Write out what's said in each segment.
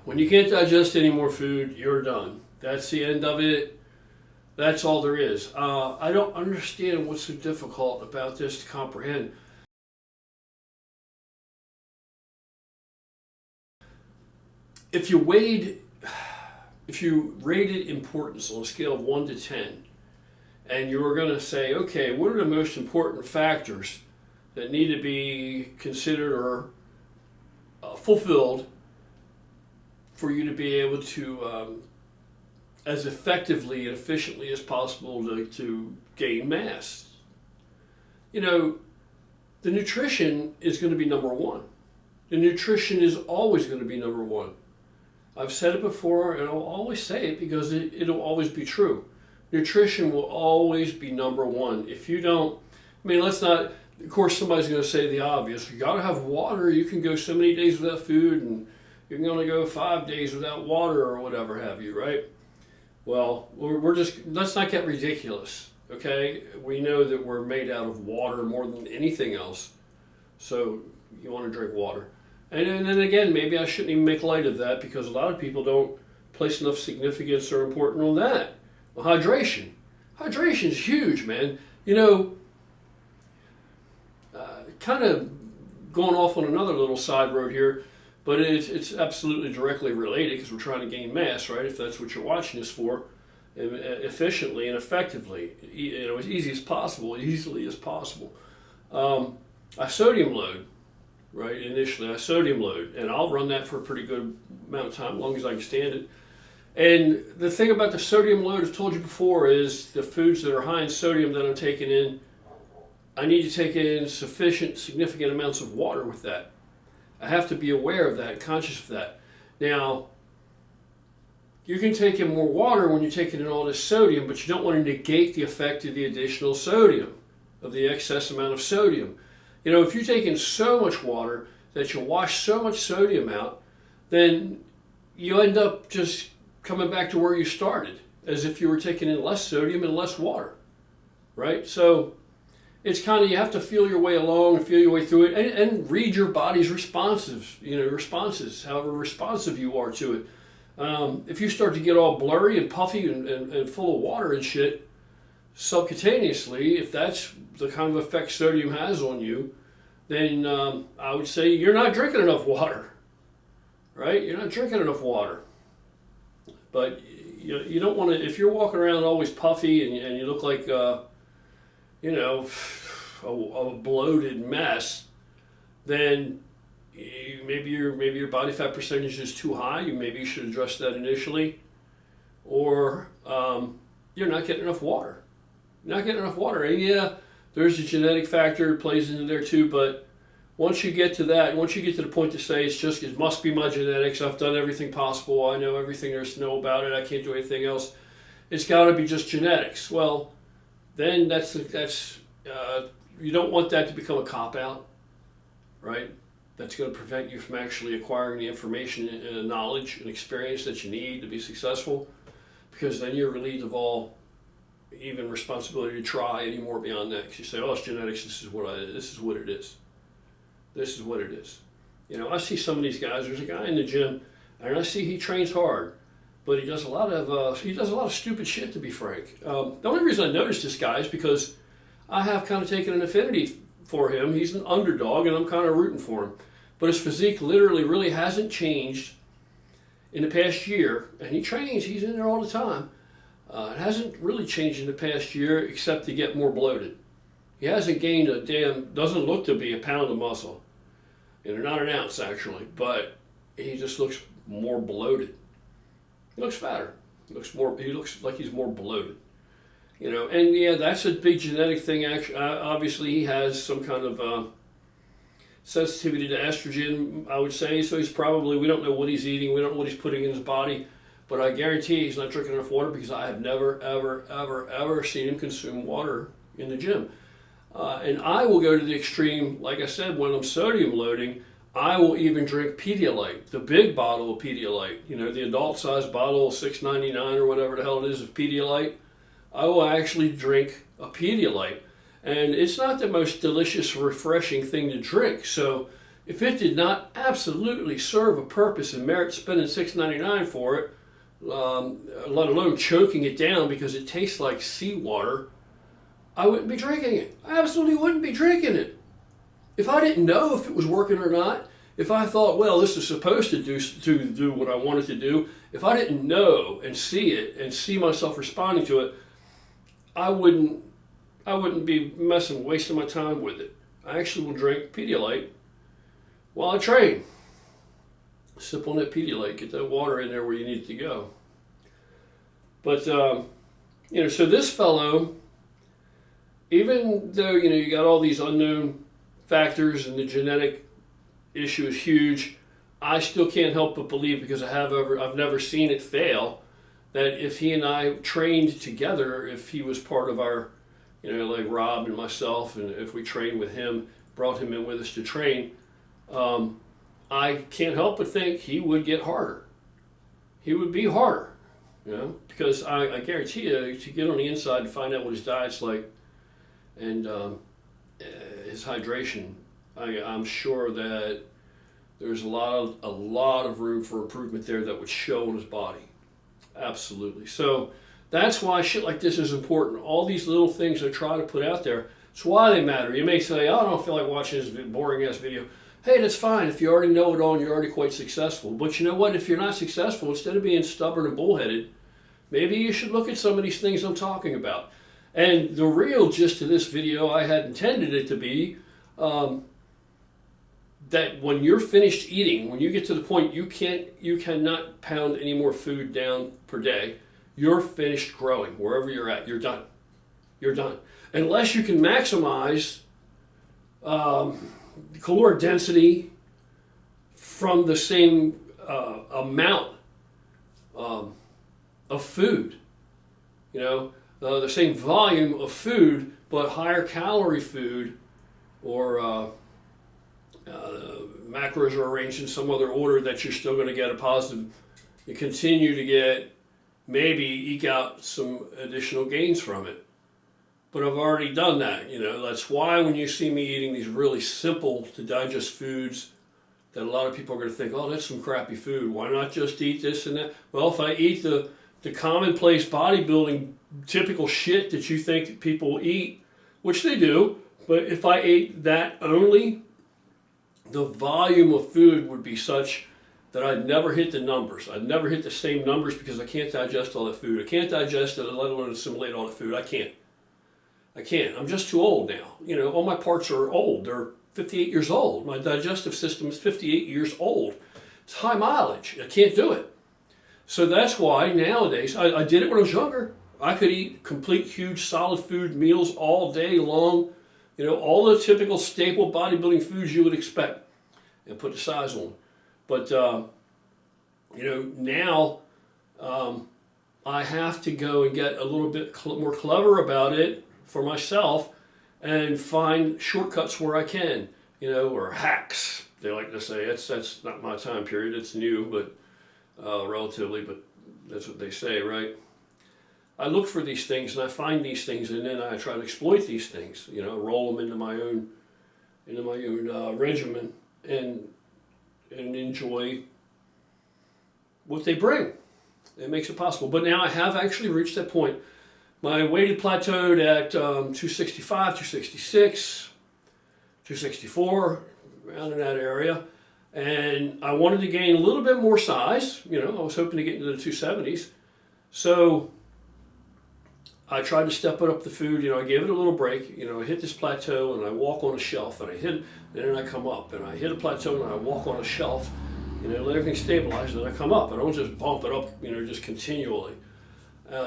When you can't digest any more food, you're done. That's the end of it. That's all there is. I don't understand what's so difficult about this to comprehend. If you weighed, if you rated importance on a scale of 1 to 10, and you were going to say, okay, what are the most important factors that need to be considered or fulfilled for you to be able to, as effectively and efficiently as possible, to gain mass? You know, the nutrition is going to be number one. The nutrition is always going to be number one. I've said it before, and I'll always say it because it'll always be true. Nutrition will always be number one. If you don't, I mean, let's not, of course, somebody's going to say the obvious. You got to have water. You can go so many days without food, and you can only go 5 days without water or whatever have you, right? Well, we're just, let's not get ridiculous, okay? We know that we're made out of water more than anything else. So you want to drink water. And then again, maybe I shouldn't even make light of that because a lot of people don't place enough significance or importance on that. Well, hydration. Hydration is huge, man. You know, kind of going off on another little side road here, but it's absolutely directly related because we're trying to gain mass, right? If that's what you're watching this for, efficiently and effectively, you know, as easily as possible. I sodium load. Right, initially I sodium load, and I'll run that for a pretty good amount of time, as long as I can stand it. And the thing about the sodium load, I've told you before, is the foods that are high in sodium that I'm taking in, I need to take in significant amounts of water with that. I have to be aware of that, conscious of that. Now, you can take in more water when you're taking in all this sodium, but you don't want to negate the effect of the additional sodium, of the excess amount of sodium. You know, if you take in so much water that you wash so much sodium out, then you end up just coming back to where you started, as if you were taking in less sodium and less water, right? So it's kind of, you have to feel your way along and feel your way through it and read your body's responses, however responsive you are to it. If you start to get all blurry and puffy and full of water and shit, subcutaneously, if that's the kind of effect sodium has on you, then I would say you're not drinking enough water, right? You're not drinking enough water. But you don't want to, if you're walking around always puffy and you look like, a bloated mess, then maybe your body fat percentage is too high. Maybe you should address that initially. Or you're not getting enough water. Not getting enough water. And yeah, there's a genetic factor that plays into there too, but once you get to the point to say it must be my genetics, I've done everything possible, I know everything there is to know about it, I can't do anything else, it's got to be just genetics. Well, then you don't want that to become a cop-out, right? That's going to prevent you from actually acquiring the information and knowledge and experience that you need to be successful, because then you're relieved of all even responsibility to try any more beyond that. Because you say, oh, it's genetics, this is what it is. This is what it is. You know, I see some of these guys, there's a guy in the gym, and I see he trains hard, but he does a lot of stupid shit, to be frank. The only reason I noticed this guy is because I have kind of taken an affinity for him. He's an underdog, and I'm kind of rooting for him. But his physique literally really hasn't changed in the past year, and he trains, he's in there all the time. It hasn't really changed in the past year except to get more bloated. He hasn't gained doesn't look to be a pound of muscle. And not an ounce actually, but he just looks more bloated. He looks fatter. He looks like he's more bloated. You know, and yeah, that's a big genetic thing. Actually, obviously he has some kind of sensitivity to estrogen, I would say. So he's probably, we don't know what he's eating, we don't know what he's putting in his body. But I guarantee he's not drinking enough water because I have never, ever, ever, ever seen him consume water in the gym. And I will go to the extreme, like I said, when I'm sodium loading, I will even drink Pedialyte, the big bottle of Pedialyte, you know, the adult size bottle, $6.99 or whatever the hell it is of Pedialyte. I will actually drink a Pedialyte. And it's not the most delicious, refreshing thing to drink. So if it did not absolutely serve a purpose and merit spending $6.99 for it, let alone choking it down because it tastes like seawater, I wouldn't be drinking it. I absolutely wouldn't be drinking it. If I didn't know if it was working or not, if I thought, well, this is supposed to do what I wanted to do, if I didn't know and see it and see myself responding to it, I wouldn't be wasting my time with it. I actually will drink Pedialyte while I train. Sip on that Pedialyte, get that water in there where you need it to go. But, so this fellow, even though, you got all these unknown factors and the genetic issue is huge, I still can't help but believe, because I've never seen it fail, that if he and I trained together, if he was part of our, like Rob and myself, and if we trained with him, brought him in with us to train, I can't help but think he would get harder. He would be harder, because I guarantee you, to get on the inside and find out what his diet's like and his hydration, I'm sure that there's a lot of room for improvement there that would show on his body. Absolutely. So that's why shit like this is important. All these little things I try to put out there, it's why they matter. You may say, oh, I don't feel like watching this boring ass video. Hey, that's fine. If you already know it all and you're already quite successful. But you know what? If you're not successful, instead of being stubborn and bullheaded, maybe you should look at some of these things I'm talking about. And the real gist of this video, I had intended it to be that when you're finished eating, when you get to the point you cannot pound any more food down per day, you're finished growing. Wherever you're at, you're done. You're done. Unless you can maximize caloric density from the same amount of food, the same volume of food, but higher calorie food, or macros are arranged in some other order that you're still going to get a positive. You continue to get, maybe eke out some additional gains from it. But I've already done that. That's why when you see me eating these really simple to digest foods that a lot of people are going to think, oh, that's some crappy food. Why not just eat this and that? Well, if I eat the commonplace bodybuilding typical shit that you think people eat, which they do, but if I ate that only, the volume of food would be such that I'd never hit the numbers. I'd never hit the same numbers because I can't digest all that food. I can't digest it, let alone assimilate all that food. I can't. I'm just too old now. All my parts are old. They're 58 years old. My digestive system is 58 years old. It's high mileage. I can't do it. So that's why nowadays, I did it when I was younger. I could eat complete, huge, solid food meals all day long. All the typical staple bodybuilding foods you would expect, and put the size on. But, now I have to go and get a little bit more clever about it for myself and find shortcuts where I can, or hacks, they like to say. That's not my time period. It's new, but relatively, but that's what they say, right? I look for these things and I find these things, and then I try to exploit these things, roll them into my own regimen and enjoy what they bring. It makes it possible. But now I have actually reached that point. My weight had plateaued at 265, 266, 264, around in that area. And I wanted to gain a little bit more size. I was hoping to get into the 270s. So I tried to step it up the food. I gave it a little break. I hit this plateau and I walk on a shelf, and I hit, and then I come up, and I hit a plateau and I walk on a shelf. Let everything stabilize, and then I come up. I don't just bump it up, just continually.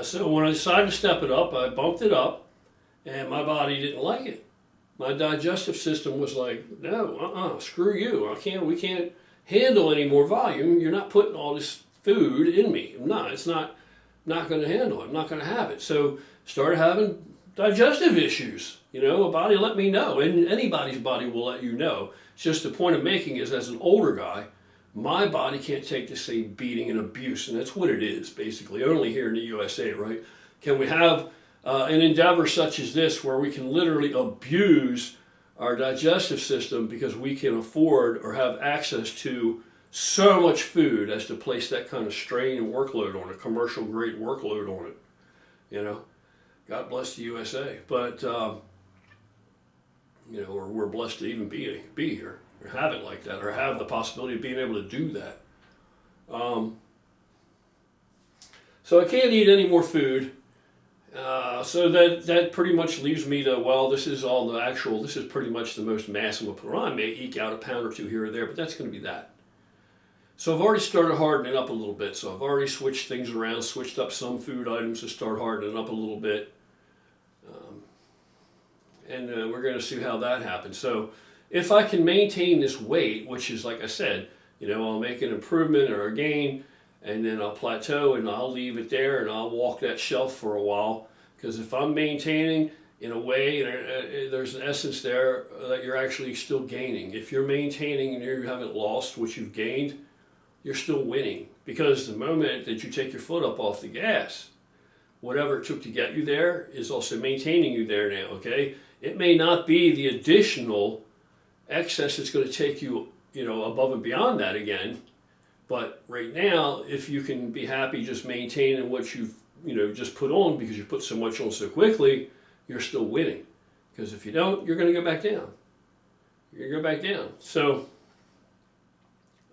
So when I decided to step it up, I bumped it up, and my body didn't like it. My digestive system was like, no, screw you. We can't handle any more volume. You're not putting all this food in me. It's not going to handle it. I'm not going to have it. So started having digestive issues. A body let me know, and anybody's body will let you know. It's just the point I'm making is, as an older guy, my body can't take the same beating and abuse, and that's what it is, basically, only here in the USA, right? Can we have an endeavor such as this where we can literally abuse our digestive system, because we can afford or have access to so much food as to place that kind of strain and workload on it, commercial grade workload on it. You know, God bless the USA, but you know, or we're blessed to even be here, or have it like that, or have the possibility of being able to do that. So I can't eat any more food. So that pretty much leaves me to, well, this is pretty much the most mass I'm going to put on. I may eke out a pound or two here or there, but that's going to be that. So I've already started hardening up a little bit. So I've already switched things around, switched up some food items to start hardening up a little bit. And we're going to see how that happens. So if I can maintain this weight, which is, like I said, you know, I'll make an improvement or a gain, and then I'll plateau and I'll leave it there and I'll walk that shelf for a while. Because if I'm maintaining in a way, there's an essence there that you're actually still gaining. If you're maintaining and you haven't lost what you've gained, you're still winning. Because the moment that you take your foot up off the gas, whatever it took to get you there is also maintaining you there now, okay? It may not be the additional excess that's going to take you, you know, above and beyond that again. But right now, if you can be happy just maintaining what you've, you know, just put on because you put so much on so quickly, you're still winning. Because if you don't, you're going to go back down. You're going to go back down. So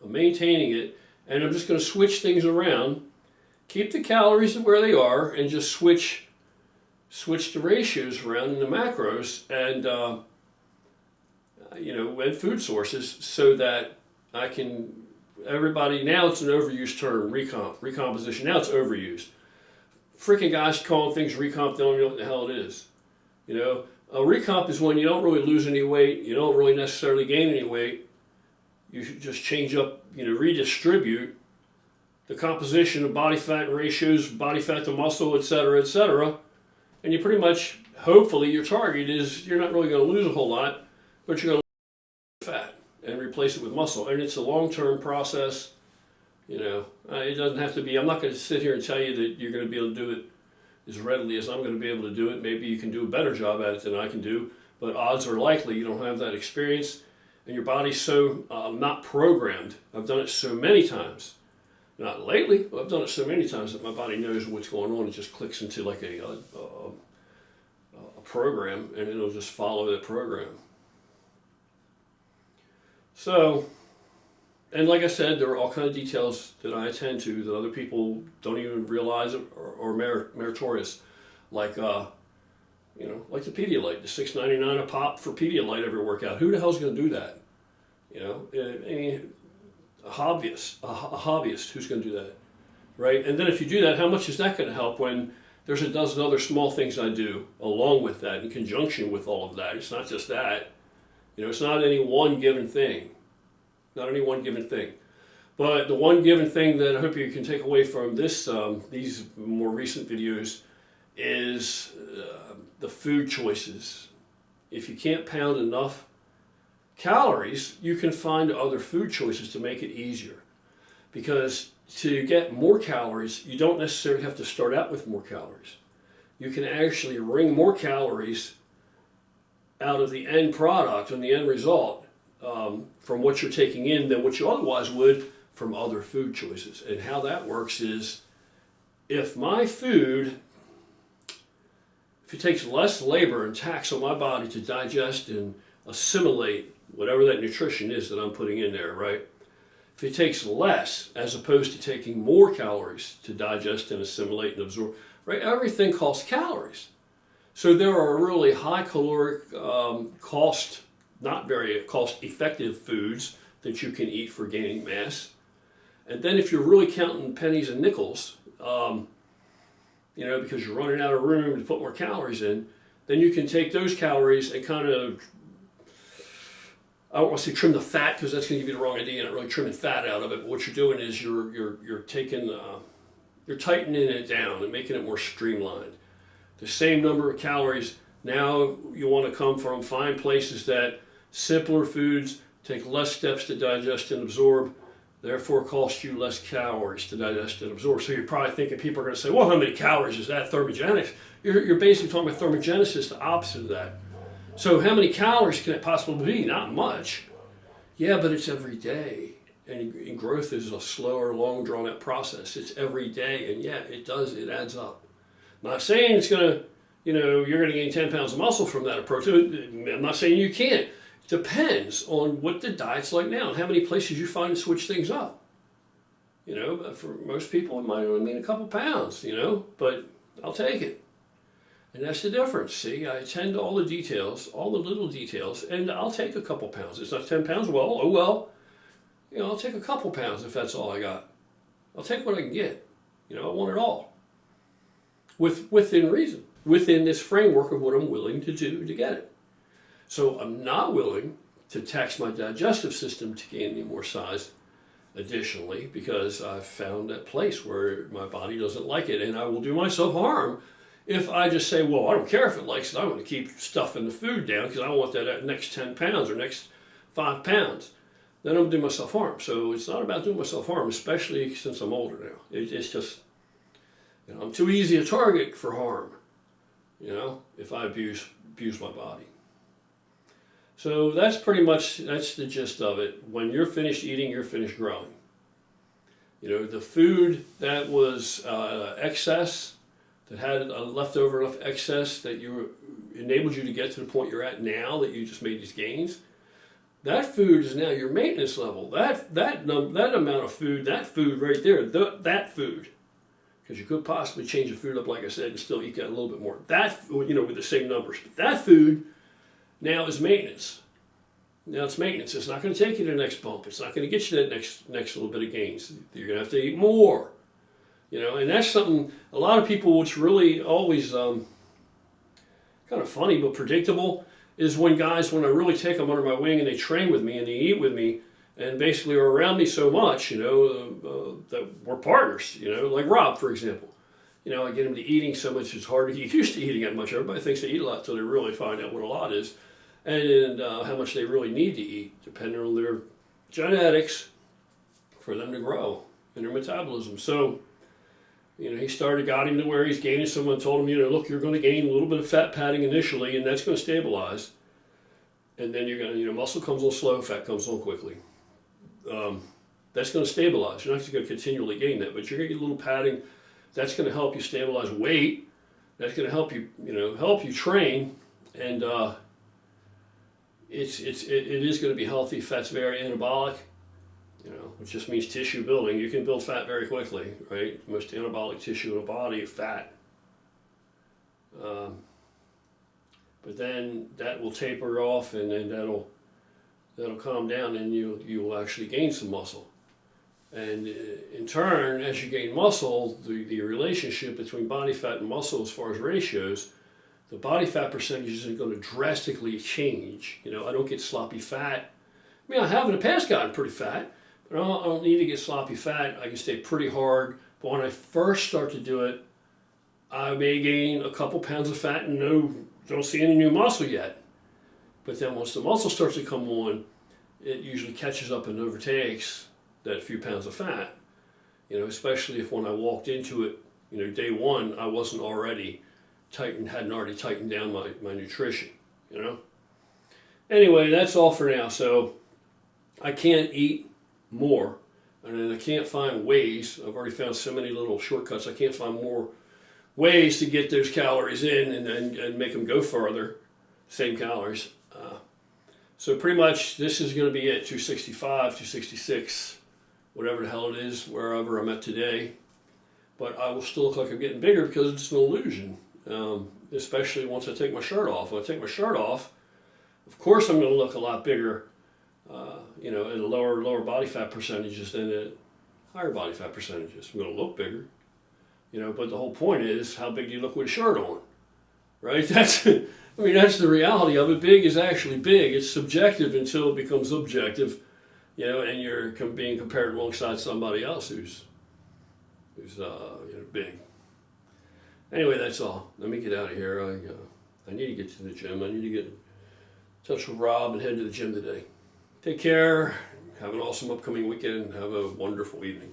I'm maintaining it, and I'm just going to switch things around, keep the calories where they are, and just switch the ratios around in the macros and you know, and food sources, so that I can. Everybody, now it's an overused term, recomposition. Now it's overused. Freaking guys calling things recomp, they don't know what the hell it is. You know, a recomp is when you don't really lose any weight, you don't really necessarily gain any weight. You should just change up, you know, redistribute the composition of body fat ratios, body fat to muscle, etc., and you pretty much, hopefully, your target is you're not really going to lose a whole lot, but you're going to lose fat and replace it with muscle. And it's a long-term process. You know, it doesn't have to be, I'm not going to sit here and tell you that you're going to be able to do it as readily as I'm going to be able to do it. Maybe you can do a better job at it than I can do, but odds are likely you don't have that experience, and your body's so not programmed. I've done it so many times. Not lately, but I've done it so many times that my body knows what's going on. It just clicks into like a program, and it'll just follow that program. So, and like I said, there are all kinds of details that I attend to that other people don't even realize or meritorious, like you know, like the Pedialyte, the $6.99 a pop for Pedialyte every workout. Who the hell's going to do that? You know, I mean, a hobbyist who's going to do that, right? And then if you do that, how much is that going to help when there's a dozen other small things I do along with that, in conjunction with all of that? It's not just that. You know, it's not any one given thing. Not any one given thing. But the one given thing that I hope you can take away from this, these more recent videos, is the food choices. If you can't pound enough calories, you can find other food choices to make it easier. Because to get more calories, you don't necessarily have to start out with more calories. You can actually wring more calories out of the end product and the end result from what you're taking in than what you otherwise would from other food choices. And how that works is, if my food, if it takes less labor and tax on my body to digest and assimilate whatever that nutrition is that I'm putting in there, right? If it takes less as opposed to taking more calories to digest and assimilate and absorb, right? Everything costs calories. So there are really high caloric cost, not very cost effective foods that you can eat for gaining mass. And then if you're really counting pennies and nickels, you know, because you're running out of room to put more calories in, then you can take those calories and kind of, I don't want to say trim the fat, because that's going to give you the wrong idea. You're not really trimming fat out of it. But what you're doing is you're taking, you're tightening it down and making it more streamlined. The same number of calories. Now you want to come from, find places that simpler foods take less steps to digest and absorb, therefore cost you less calories to digest and absorb. So you're probably thinking, people are going to say, well, how many calories is that? Thermogenics. You're basically talking about thermogenesis, the opposite of that. So how many calories can it possibly be? Not much. Yeah, but it's every day. And growth is a slower, long, drawn-out process. It's every day, and yeah, it adds up. I'm not saying it's going to, you're going to gain 10 pounds of muscle from that approach. I'm not saying you can't. It depends on what the diet's like now and how many places you find to switch things up. But for most people, it might only mean a couple pounds, but I'll take it. And that's the difference. See, I attend to all the details, all the little details, and I'll take a couple pounds. It's not 10 pounds, well, oh well. I'll take a couple pounds if that's all I got. I'll take what I can get. I want it all. Within reason. Within this framework of what I'm willing to do to get it. So I'm not willing to tax my digestive system to gain any more size additionally, because I've found that place where my body doesn't like it, and I will do myself harm if I just say, well, I don't care if it likes it, I'm going to keep stuffing the food down because I want that next 10 pounds or next 5 pounds. Then I'm going to do myself harm. So it's not about doing myself harm, especially since I'm older now. It's just, I'm too easy a target for harm, if I abuse my body. So that's the gist of it. When you're finished eating, you're finished growing. The food that was excess, that had a leftover enough excess that enabled you to get to the point you're at now, that you just made these gains, that food is now your maintenance level. That amount of food, that food right there, that food, because you could possibly change the food up, like I said, and still eat that a little bit more. That, with the same numbers. But that food now is maintenance. Now it's maintenance. It's not going to take you to the next bump. It's not going to get you that next little bit of gains. You're going to have to eat more. And that's something, a lot of people, what's really always kind of funny but predictable, is when I really take them under my wing and they train with me and they eat with me and basically are around me so much, that we're partners, like Rob, for example. I get him to eating so much, it's hard to get used to eating that much. Everybody thinks they eat a lot until they really find out what a lot is and how much they really need to eat, depending on their genetics, for them to grow in their metabolism. So, got him to where he's gaining. Someone told him, look, you're going to gain a little bit of fat padding initially, and that's going to stabilize. And then you're going to, muscle comes on slow, fat comes on quickly. That's going to stabilize. You're not just going to continually gain that, but you're going to get a little padding. That's going to help you stabilize weight. That's going to help you train, and it is going to be healthy. Fat's very anabolic. Which just means tissue building. You can build fat very quickly, right? Most anabolic tissue in the body is fat. But then that will taper off, and then that'll calm down, and you will actually gain some muscle. And in turn, as you gain muscle, the relationship between body fat and muscle as far as ratios, the body fat percentages are going to drastically change. I don't get sloppy fat. I have in the past gotten pretty fat. I don't need to get sloppy fat. I can stay pretty hard. But when I first start to do it, I may gain a couple pounds of fat and don't see any new muscle yet. But then once the muscle starts to come on, it usually catches up and overtakes that few pounds of fat. Especially if when I walked into it, day one, I wasn't already hadn't already tightened down my nutrition, Anyway, that's all for now. So I can't eat more, and then I can't find ways. I've already found so many little shortcuts. I can't find more ways to get those calories in and make them go further, same calories. So pretty much this is going to be it, 265, 266, whatever the hell it is, wherever I'm at today. But I will still look like I'm getting bigger because it's an illusion, especially once I take my shirt off. When I take my shirt off, of course I'm going to look a lot bigger, at lower body fat percentages than at higher body fat percentages. I'm going to look bigger, but the whole point is, how big do you look with a shirt on, right? That's the reality of it. Big is actually big. It's subjective until it becomes objective, and you're being compared alongside somebody else who's big. Anyway, that's all. Let me get out of here. I need to get to the gym. I need to get in touch with Rob and head to the gym today. Take care. Have an awesome upcoming weekend. Have a wonderful evening.